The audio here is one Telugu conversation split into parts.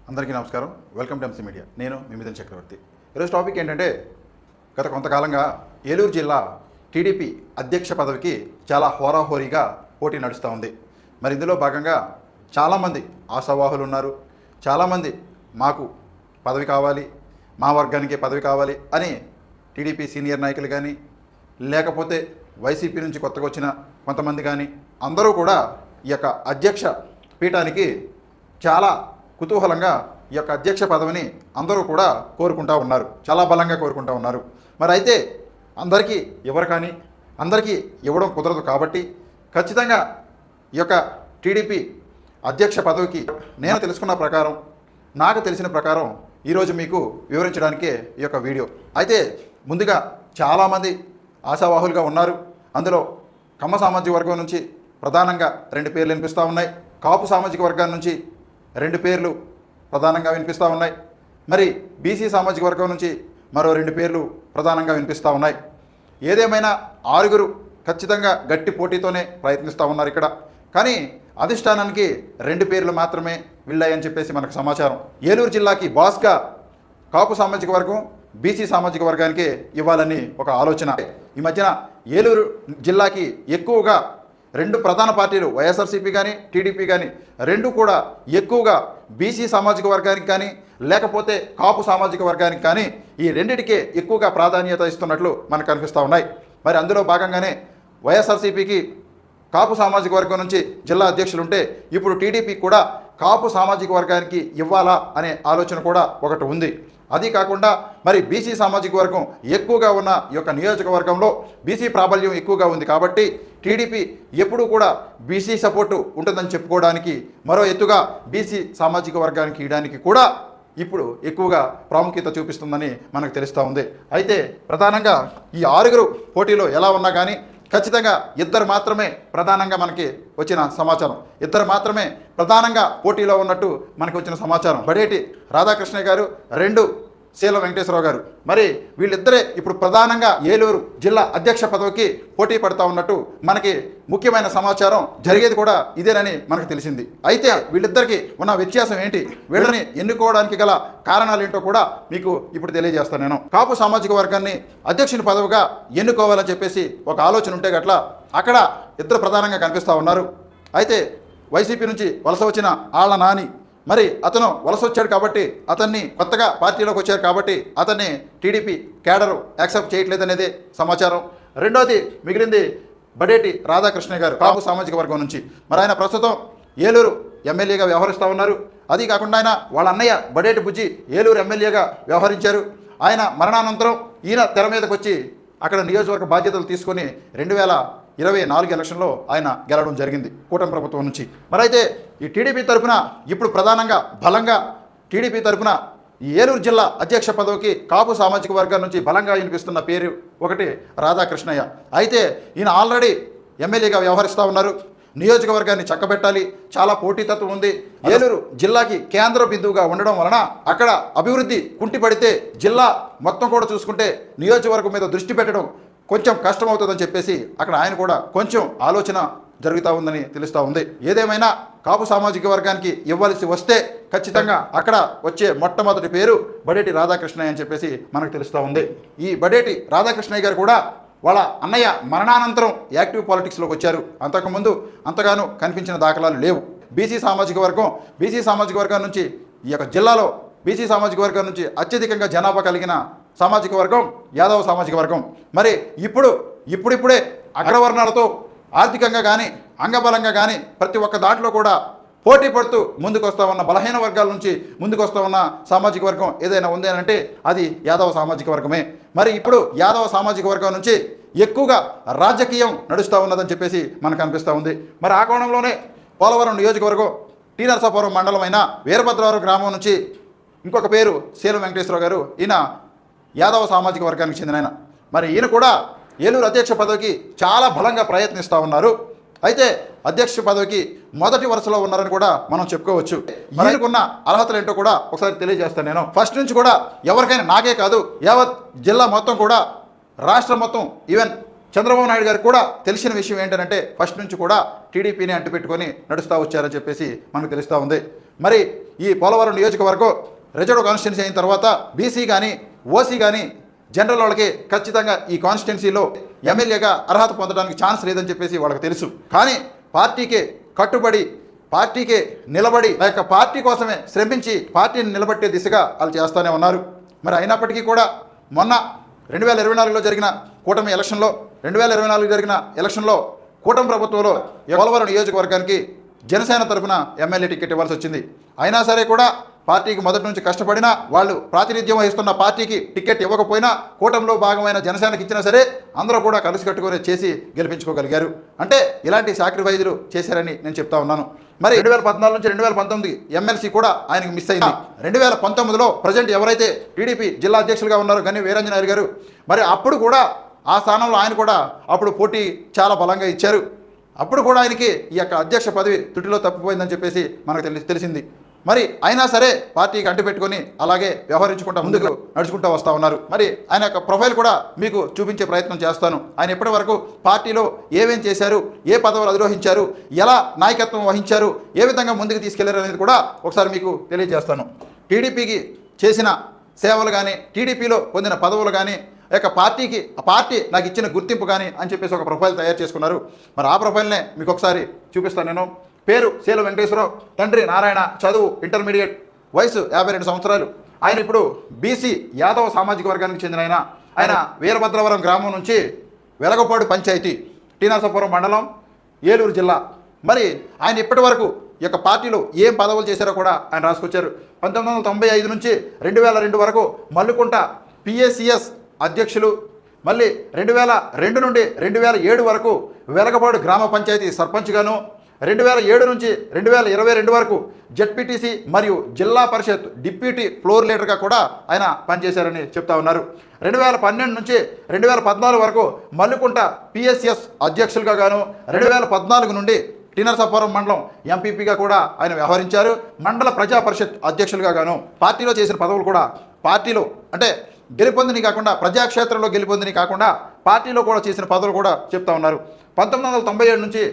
అందరికీ నమస్కారం. Welcome to MC media. నేను మీ మిథున్ చక్రవర్తి. ఈరోజు టాపిక్ ఏంటంటే, గత కొంతకాలంగా ఏలూరు జిల్లా టీడీపీ అధ్యక్ష పదవికి చాలా హోరాహోరీగా పోటీ నడుస్తూ ఉంది. మరి ఇందులో భాగంగా చాలామంది ఆశావాహులు ఉన్నారు. చాలామంది మాకు పదవి కావాలి, మా వర్గానికి పదవి కావాలి అని టీడీపీ సీనియర్ నాయకులు కానీ, లేకపోతే వైసీపీ నుంచి కొత్తగా వచ్చిన కొంతమంది కానీ అందరూ కూడా ఈ యొక్క అధ్యక్ష పీఠానికి చాలా కుతూహలంగా ఈ యొక్క అధ్యక్ష పదవిని అందరూ కూడా కోరుకుంటూ ఉన్నారు. చాలా బలంగా కోరుకుంటూ ఉన్నారు. మరి అయితే అందరికీ ఎవరు కానీ అందరికీ ఇవ్వడం కుదరదు కాబట్టి ఖచ్చితంగా ఈ యొక్క టీడీపీ అధ్యక్ష పదవికి నేను తెలుసుకున్న ప్రకారం, నాకు తెలిసిన ప్రకారం ఈరోజు మీకు వివరించడానికే ఈ యొక్క వీడియో. అయితే ముందుగా చాలామంది ఆశావాహులుగా ఉన్నారు. అందులో కమ్మ సామాజిక వర్గం నుంచి ప్రధానంగా 2 పేర్లు వినిపిస్తూ ఉన్నాయి. కాపు సామాజిక వర్గం నుంచి 2 పేర్లు ప్రధానంగా వినిపిస్తూ ఉన్నాయి. మరి బీసీ సామాజిక వర్గం నుంచి మరో 2 పేర్లు ప్రధానంగా వినిపిస్తూ ఉన్నాయి. ఏదేమైనా 6 ఖచ్చితంగా గట్టి పోటీతోనే ప్రయత్నిస్తూ ఉన్నారు ఇక్కడ. కానీ అధిష్టానానికి 2 పేర్లు మాత్రమే వెళ్ళాయని చెప్పేసి మనకు సమాచారం. ఏలూరు జిల్లాకి బాస్గా కాపు సామాజిక వర్గం, బీసీ సామాజిక వర్గానికి ఇవ్వాలని ఒక ఆలోచన. ఈ మధ్యన ఏలూరు జిల్లాకి ఎక్కువగా 2 ప్రధాన పార్టీలు వైఎస్ఆర్సీపీ కానీ టీడీపీ కానీ 2 కూడా ఎక్కువగా బీసీ సామాజిక వర్గానికి కానీ లేకపోతే కాపు సామాజిక వర్గానికి కానీ ఈ రెండిటికే ఎక్కువగా ప్రాధాన్యత ఇస్తున్నట్లు మనకు కనిపిస్తూ ఉన్నాయి. మరి అందులో భాగంగానే వైఎస్ఆర్సీపీకి కాపు సామాజిక వర్గం నుంచి జిల్లా అధ్యక్షులు ఉంటే ఇప్పుడు టీడీపీ కూడా కాపు సామాజిక వర్గానికి ఇవ్వాలా అనే ఆలోచన కూడా ఒకటి ఉంది. అది కాకుండా మరి బీసీ సామాజిక వర్గం ఎక్కువగా ఉన్న ఈ యొక్క నియోజకవర్గంలో బీసీ ప్రాబల్యం ఎక్కువగా ఉంది కాబట్టి టీడీపీ ఎప్పుడూ కూడా బీసీ సపోర్టు ఉంటుందని చెప్పుకోవడానికి మరో ఎత్తుగా బీసీ సామాజిక వర్గానికి ఇవ్వడానికి కూడా ఇప్పుడు ఎక్కువగా ప్రాముఖ్యత చూపిస్తుందని మనకు తెలుస్తూ ఉంది. అయితే ప్రధానంగా ఈ 6 పోటీలో ఎలా ఉన్నా కానీ ఖచ్చితంగా 2 మాత్రమే ప్రధానంగా మనకి వచ్చిన సమాచారం. 2 మాత్రమే ప్రధానంగా పోటీలో ఉన్నట్టు మనకు వచ్చిన సమాచారం. బడేటి రాధాకృష్ణయ్య గారు, 2 శీలం వెంకటేశ్వరరావు గారు. మరి వీళ్ళిద్దరే ఇప్పుడు ప్రధానంగా ఏలూరు జిల్లా అధ్యక్ష పదవికి పోటీ పడుతూ ఉన్నట్టు మనకి ముఖ్యమైన సమాచారం. జరిగేది కూడా ఇదేనని మనకు తెలిసింది. అయితే వీళ్ళిద్దరికీ ఉన్న వ్యత్యాసం ఏంటి, వీళ్ళని ఎన్నుకోవడానికి గల కారణాలు ఏంటో కూడా మీకు ఇప్పుడు తెలియజేస్తాను. నేను కాపు సామాజిక వర్గాన్ని అధ్యక్షుని పదవిగా ఎన్నుకోవాలని చెప్పేసి ఒక ఆలోచన ఉంటే గట్ల అక్కడ 2 ప్రధానంగా కనిపిస్తూ ఉన్నారు. అయితే వైసీపీ నుంచి వలస వచ్చిన ఆళ్ల నాని, మరి అతను వలస వచ్చాడు కాబట్టి అతన్ని కొత్తగా పార్టీలోకి వచ్చారు కాబట్టి అతన్ని టీడీపీ కేడరు యాక్సెప్ట్ చేయట్లేదనేది సమాచారం. రెండోది మిగిలింది బడేటి రాధాకృష్ణ గారు కాపు సామాజిక వర్గం నుంచి. మరి ఆయన ప్రస్తుతం ఏలూరు ఎమ్మెల్యేగా వ్యవహరిస్తూ ఉన్నారు. అది కాకుండా ఆయన వాళ్ళ అన్నయ్య బడేటి బుజ్జి ఏలూరు ఎమ్మెల్యేగా వ్యవహరించారు. ఆయన మరణానంతరం ఈయన తెర మీదకి వచ్చి అక్కడ నియోజకవర్గ బాధ్యతలు తీసుకొని 2024 ఎలక్షన్లో ఆయన గెలవడం జరిగింది కూటమి ప్రభుత్వం నుంచి. మరి అయితే ఈ టీడీపీ తరఫున ఇప్పుడు ప్రధానంగా బలంగా టీడీపీ తరఫున ఈ ఏలూరు జిల్లా అధ్యక్ష పదవికి కాపు సామాజిక వర్గం నుంచి బలంగా వినిపిస్తున్న పేరు ఒకటి రాధాకృష్ణయ్య. అయితే ఈయన ఆల్రెడీ ఎమ్మెల్యేగా వ్యవహరిస్తూ ఉన్నారు. నియోజకవర్గాన్ని చక్కబెట్టాలి, చాలా పోటీతత్వం ఉంది. ఏలూరు జిల్లాకి కేంద్ర బిందువుగా ఉండడం వలన అక్కడ అభివృద్ధి కుంటిపడితే జిల్లా మొత్తం కూడా చూసుకుంటే నియోజకవర్గం మీద దృష్టి పెట్టడం కొంచెం కష్టమవుతుందని చెప్పేసి అక్కడ ఆయన కూడా కొంచెం ఆలోచన జరుగుతూ ఉందని తెలుస్తూ ఉంది. ఏదేమైనా కాపు సామాజిక వర్గానికి ఇవ్వాల్సి వస్తే ఖచ్చితంగా అక్కడ వచ్చే మొట్టమొదటి పేరు బడేటి రాధాకృష్ణయ్య అని చెప్పేసి మనకు తెలుస్తూ ఉంది. ఈ బడేటి రాధాకృష్ణయ్య గారు కూడా వాళ్ళ అన్నయ్య మరణానంతరం యాక్టివ్ పాలిటిక్స్లోకి వచ్చారు. అంతకుముందు అంతగానో కనిపించిన దాఖలాలు లేవు. బీసీ సామాజిక వర్గం నుంచి ఈ యొక్క జిల్లాలో బీసీ సామాజిక వర్గం నుంచి అత్యధికంగా జనాభా కలిగిన సామాజిక వర్గం యాదవ సామాజిక వర్గం. మరి ఇప్పుడిప్పుడే అగ్రవర్ణాలతో ఆర్థికంగా కానీ అంగబలంగా కానీ ప్రతి ఒక్క దాంట్లో కూడా పోటీ పడుతూ ముందుకు వస్తూ ఉన్న బలహీన వర్గాల నుంచి ముందుకు వస్తూ ఉన్న సామాజిక వర్గం ఏదైనా ఉంది అంటే అది యాదవ సామాజిక వర్గమే. మరి ఇప్పుడు యాదవ సామాజిక వర్గం నుంచి ఎక్కువగా రాజకీయం నడుస్తూ ఉన్నదని చెప్పేసి మనకు అనిపిస్తూ ఉంది. మరి ఆ కోణంలోనే పోలవరం నియోజకవర్గం టీ నరసాపురం మండలమైన వీరభద్రవరం గ్రామం నుంచి ఇంకొక పేరు శీలం వెంకటేశ్వరరావు గారు. ఈయన యాదవ సామాజిక వర్గానికి చెందిన ఆయన. మరి ఈయన కూడా ఏలూరు అధ్యక్ష పదవికి చాలా బలంగా ప్రయత్నిస్తూ ఉన్నారు. అయితే అధ్యక్ష పదవికి మొదటి వరుసలో ఉన్నారని కూడా మనం చెప్పుకోవచ్చు. ఈయనకున్న అర్హతలు ఏంటో కూడా ఒకసారి తెలియజేస్తాను. నేను ఫస్ట్ నుంచి కూడా ఎవరికైనా, నాకే కాదు యావత్ జిల్లా మొత్తం కూడా రాష్ట్రం మొత్తం ఈవెన్ చంద్రబాబు నాయుడు గారికి కూడా తెలిసిన విషయం ఏంటంటే ఫస్ట్ నుంచి కూడా టీడీపీని అంటుపెట్టుకొని నడుస్తూ వచ్చారని చెప్పేసి మనకు తెలుస్తూ ఉంది. మరి ఈ పోలవరం నియోజకవర్గం రిజర్వ్ కాన్స్టిట్యున్సీ అయిన తర్వాత బీసీ కానీ ఓసీ కానీ జనరల్ వాళ్ళకి ఖచ్చితంగా ఈ కాన్స్టిట్యున్సీలో ఎమ్మెల్యేగా అర్హత పొందడానికి ఛాన్స్ లేదని చెప్పేసి వాళ్ళకి తెలుసు. కానీ పార్టీకే కట్టుబడి పార్టీకే నిలబడి ఆ యొక్క పార్టీ కోసమే శ్రమించి పార్టీని నిలబెట్టే దిశగా వాళ్ళు చేస్తూనే ఉన్నారు. మరి అయినప్పటికీ కూడా మొన్న 2024లో జరిగిన కూటమి ఎలక్షన్లో 2024 జరిగిన ఎలక్షన్లో కూటమి ప్రభుత్వంలో పోలవరం నియోజకవర్గానికి జనసేన తరఫున ఎమ్మెల్యే టికెట్ ఇవ్వాల్సి వచ్చింది. అయినా సరే కూడా పార్టీకి మొదటి నుంచి కష్టపడినా వాళ్ళు ప్రాతినిధ్యం వహిస్తున్న పార్టీకి టికెట్ ఇవ్వకపోయినా కూటమిలో భాగమైన జనసేనకి ఇచ్చినా సరే అందరూ కూడా కలిసి కట్టుకొని చేసి గెలిపించుకోగలిగారు. అంటే ఇలాంటి సాక్రిఫైజులు చేశారని నేను చెప్తా ఉన్నాను. మరి 2014 నుంచి 2019 ఎమ్మెల్సీ కూడా ఆయనకి మిస్ అయింది. 2019లో ప్రజెంట్ ఎవరైతే టీడీపీ జిల్లా అధ్యక్షులుగా ఉన్నారో గని వీరాంజనేయులు గారు, మరి అప్పుడు కూడా ఆ స్థానంలో ఆయన కూడా అప్పుడు పోటీ చాలా బలంగా ఇచ్చారు. అప్పుడు కూడా ఆయనకి ఈ యొక్క అధ్యక్ష పదవి తుటిలో తప్పిపోయిందని చెప్పేసి మనకు తెలిసింది. మరి అయినా సరే పార్టీకి అంటిపెట్టుకొని అలాగే వ్యవహరించుకుంటూ ముందుకు నడుచుకుంటూ వస్తూ ఉన్నారు. మరి ఆయన యొక్క ప్రొఫైల్ కూడా మీకు చూపించే ప్రయత్నం చేస్తాను. ఆయన ఇప్పటి వరకు పార్టీలో ఏమేం చేశారు, ఏ పదవులు అధిరోహించారు, ఎలా నాయకత్వం వహించారు, ఏ విధంగా ముందుకు తీసుకెళ్లారు అనేది కూడా ఒకసారి మీకు తెలియజేస్తాను. టీడీపీకి చేసిన సేవలు కానీ, టీడీపీలో పొందిన పదవులు కానీ, యొక్క పార్టీకి ఆ పార్టీ నాకు ఇచ్చిన గుర్తింపు కానీ అని చెప్పేసి ఒక ప్రొఫైల్ తయారు చేసుకున్నారు. మరి ఆ ప్రొఫైల్నే మీకు ఒకసారి చూపిస్తాను నేను. పేరు సేలు వెంకటేశ్వరరావు, తండ్రి నారాయణ, చదువు ఇంటర్మీడియట్, వయసు 52 సంవత్సరాలు. ఆయన ఇప్పుడు బీసీ యాదవ సామాజిక వర్గానికి చెందిన ఆయన వీరభద్రవరం గ్రామం నుంచి వెలగపాడు పంచాయతీ, టీనరసాపురం మండలం, ఏలూరు జిల్లా. మరి ఆయన ఇప్పటి వరకు ఈ యొక్క పార్టీలో ఏం పదవులు చేశారో కూడా ఆయన రాసుకొచ్చారు. 1995 నుంచి 2002 వరకు మల్లుకుంట పిఏసిఎస్ అధ్యక్షులు, మళ్ళీ 2002 నుండి 2007 వరకు వెలగపాడు గ్రామ పంచాయతీ సర్పంచ్గాను, 2007 నుంచి 2022 వరకు జెడ్పీటీసీ మరియు జిల్లా పరిషత్ డిప్యూటీ ఫ్లోర్ లీడర్గా కూడా ఆయన పనిచేశారని చెప్తా ఉన్నారు. 2012 నుంచి 2014 వరకు మల్లుకుంట పిఎస్ఎస్ అధ్యక్షులుగా గాను, 2014 నుండి టీనరసాపురం మండలం ఎంపీపీగా కూడా ఆయన వ్యవహరించారు. మండల ప్రజా పరిషత్ అధ్యక్షులుగా గాను పార్టీలో చేసిన పదవులు కూడా పార్టీలో అంటే గెలుపొందిని కాకుండా ప్రజాక్షేత్రంలో గెలుపొందిని కాకుండా పార్టీలో కూడా చేసిన పదవులు కూడా చెప్తా ఉన్నారు. 1997 నుంచి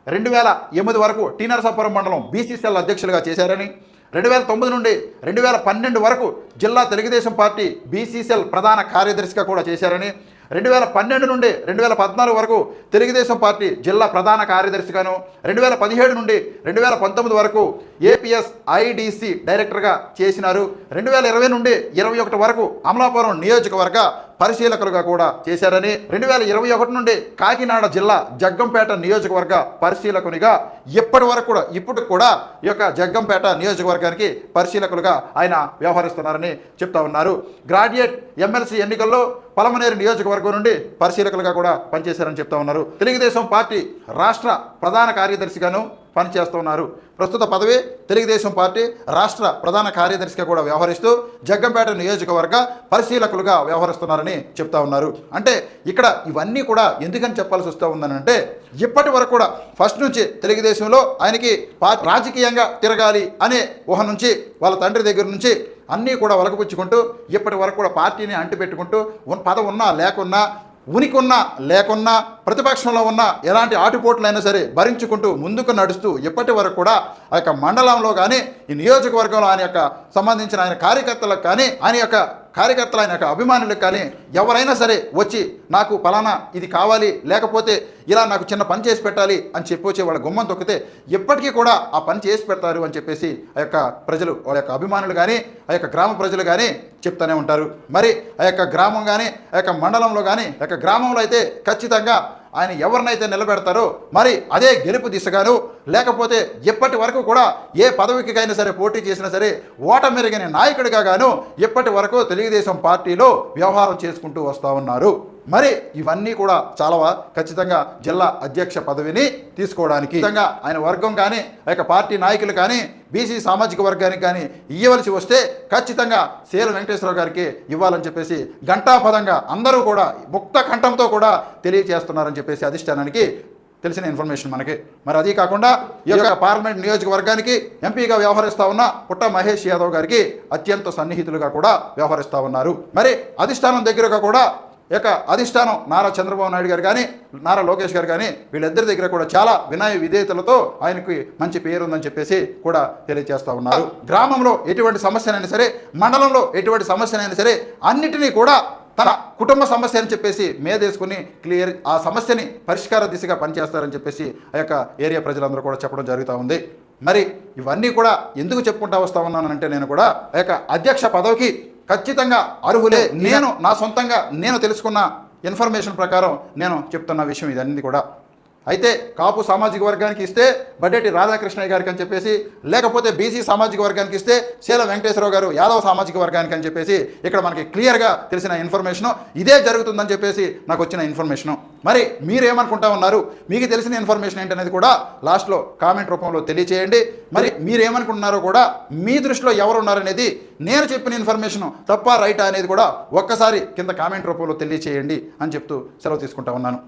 2008 వరకు టీనరసాపురం మండలం బీసీసీఎల్ అధ్యక్షులుగా చేశారని, 2009 నుండి 2012 వరకు జిల్లా తెలుగుదేశం పార్టీ బీసీసీఎల్ ప్రధాన కార్యదర్శిగా కూడా చేశారని, 2012 నుండి 2014 వరకు తెలుగుదేశం పార్టీ జిల్లా ప్రధాన కార్యదర్శిగాను, 2017 నుండి 2019 వరకు ఏపీఎస్ ఐడిసి డైరెక్టర్గా చేసినారు. 2020 నుండి 2021 వరకు అమలాపురం నియోజకవర్గ పరిశీలకులుగా కూడా చేశారని, 2021 నుండి కాకినాడ జిల్లా జగ్గంపేట నియోజకవర్గ పరిశీలకునిగా ఇప్పుడు కూడా ఈ యొక్క జగ్గంపేట నియోజకవర్గానికి పరిశీలకులుగా ఆయన వ్యవహరిస్తున్నారని చెప్తా ఉన్నారు. గ్రాడ్యుయేట్ ఎమ్మెల్సీ ఎన్నికల్లో పలమనేరు నియోజకవర్గం నుండి పరిశీలకులుగా కూడా పనిచేశారని చెప్తా ఉన్నారు. తెలుగుదేశం పార్టీ రాష్ట్ర ప్రధాన కార్యదర్శిగాను పనిచేస్తున్నారు. ప్రస్తుత పదవి తెలుగుదేశం పార్టీ రాష్ట్ర ప్రధాన కార్యదర్శిగా కూడా వ్యవహరిస్తూ జగ్గంపేట నియోజకవర్గ పరిశీలకులుగా వ్యవహరిస్తున్నారని చెప్తా ఉన్నారు. అంటే ఇక్కడ ఇవన్నీ కూడా ఎందుకని చెప్పాల్సి వస్తూ ఉందనంటే ఇప్పటి వరకు కూడా ఫస్ట్ నుంచి తెలుగుదేశంలో ఆయనకి రాజకీయంగా తిరగాలి అనే ఊహ నుంచి వాళ్ళ తండ్రి దగ్గర నుంచి అన్నీ కూడా వలకపుచ్చుకుంటూ ఇప్పటి వరకు కూడా పార్టీని అంటిపెట్టుకుంటూ పదవి ఉన్నా లేకున్నా, ఉనికి ఉన్నా లేకున్నా, ప్రతిపక్షంలో ఉన్న ఎలాంటి ఆటుపోట్లైనా సరే భరించుకుంటూ ముందుకు నడుస్తూ ఇప్పటి వరకు కూడా ఆ యొక్క మండలంలో కానీ ఈ నియోజకవర్గంలో ఆయన యొక్క సంబంధించిన ఆయన కార్యకర్తలకు కానీ ఆయన యొక్క అభిమానులకు కానీ ఎవరైనా సరే వచ్చి నాకు పలానా ఇది కావాలి లేకపోతే ఇలా నాకు చిన్న పని చేసి పెట్టాలి అని చెప్పొచ్చి వాళ్ళ గుమ్మం తొక్కితే ఎప్పటికీ కూడా ఆ పని చేసి పెడతారు అని చెప్పేసి ఆ యొక్క ప్రజలు వాళ్ళ యొక్క అభిమానులు కానీ ఆ యొక్క గ్రామ ప్రజలు కానీ చెప్తూనే ఉంటారు. మరి ఆ యొక్క గ్రామం కానీ ఆ యొక్క మండలంలో కానీ ఆ యొక్క గ్రామంలో అయితే ఖచ్చితంగా ఆయన ఎవరినైతే నిలబెడతారో మరి అదే గెలుపు దిశగాను, లేకపోతే ఇప్పటి వరకు కూడా ఏ పదవికైనా సరే పోటీ చేసినా సరే ఓటమెరిగిన నాయకుడిగా గాను ఇప్పటి వరకు తెలుగుదేశం పార్టీలో వ్యవహారం చేసుకుంటూ వస్తూ ఉన్నారు. మరి ఇవన్నీ కూడా చాలా ఖచ్చితంగా జిల్లా అధ్యక్ష పదవిని తీసుకోవడానికి ఆయన వర్గం కానీ ఆ యొక్క పార్టీ నాయకులు కానీ బీసీ సామాజిక వర్గానికి కానీ ఇవ్వవలసి వస్తే ఖచ్చితంగా సేలు వెంకటేశ్వరరావు గారికి ఇవ్వాలని చెప్పేసి ఘంటాపదంగా అందరూ కూడా ముక్త కంఠంతో కూడా తెలియజేస్తున్నారని చెప్పేసి అధిష్టానానికి తెలిసిన ఇన్ఫర్మేషన్ మనకి. మరి అది కాకుండా ఈ యొక్క పార్లమెంట్ నియోజకవర్గానికి ఎంపీగా వ్యవహరిస్తూ ఉన్న పుట్ట మహేష్ యాదవ్ గారికి అత్యంత సన్నిహితులుగా కూడా వ్యవహరిస్తూ ఉన్నారు. మరి అధిష్టానం దగ్గరగా కూడా ఈ యొక్క అధిష్టానం నారా చంద్రబాబు నాయుడు గారు కానీ నారా లోకేష్ గారు కానీ వీళ్ళిద్దరి దగ్గర కూడా చాలా వినయ విధేయతలతో ఆయనకి మంచి పేరు ఉందని చెప్పేసి కూడా తెలియజేస్తూ ఉన్నారు. గ్రామంలో ఎటువంటి సమస్యనైనా సరే, మండలంలో ఎటువంటి సమస్యనైనా సరే అన్నిటినీ కూడా తన కుటుంబ సమస్య అని చెప్పేసి మేదేసుకుని క్లియర్ ఆ సమస్యని పరిష్కార దిశగా పనిచేస్తారని చెప్పేసి ఆ యొక్క ఏరియా ప్రజలందరూ కూడా చెప్పడం జరుగుతూ ఉంది. మరి ఇవన్నీ కూడా ఎందుకు చెప్పుకుంటా వస్తా ఉన్నానంటే నేను కూడా ఆ యొక్క అధ్యక్ష పదవికి ఖచ్చితంగా అర్హులే. నేను నా సొంతంగా నేను తెలుసుకున్న ఇన్ఫర్మేషన్ ప్రకారం నేను చెప్తున్న విషయం ఇదన్నీ కూడా. అయితే కాపు సామాజిక వర్గానికి ఇస్తే బడ్డెటి రాధాకృష్ణయ్య గారికి అని చెప్పేసి, లేకపోతే బీసీ సామాజిక వర్గానికి ఇస్తే శీల వెంకటేశ్వరరావు గారు యాదవ సామాజిక వర్గానికి అని చెప్పేసి ఇక్కడ మనకి క్లియర్గా తెలిసిన ఇన్ఫర్మేషను ఇదే జరుగుతుందని చెప్పేసి నాకు వచ్చిన ఇన్ఫర్మేషను. మరి మీరేమనుకుంటా ఉన్నారు, మీకు తెలిసిన ఇన్ఫర్మేషన్ ఏంటనేది కూడా లాస్ట్లో కామెంట్ రూపంలో తెలియచేయండి. మరి మీరేమనుకుంటున్నారో కూడా, మీ దృష్టిలో ఎవరు ఉన్నారనేది, నేను చెప్పిన ఇన్ఫర్మేషన్ తప్ప రైటా అనేది కూడా ఒక్కసారి కింద కామెంట్ రూపంలో తెలియచేయండి అని చెప్తూ సెలవు తీసుకుంటా ఉన్నాను.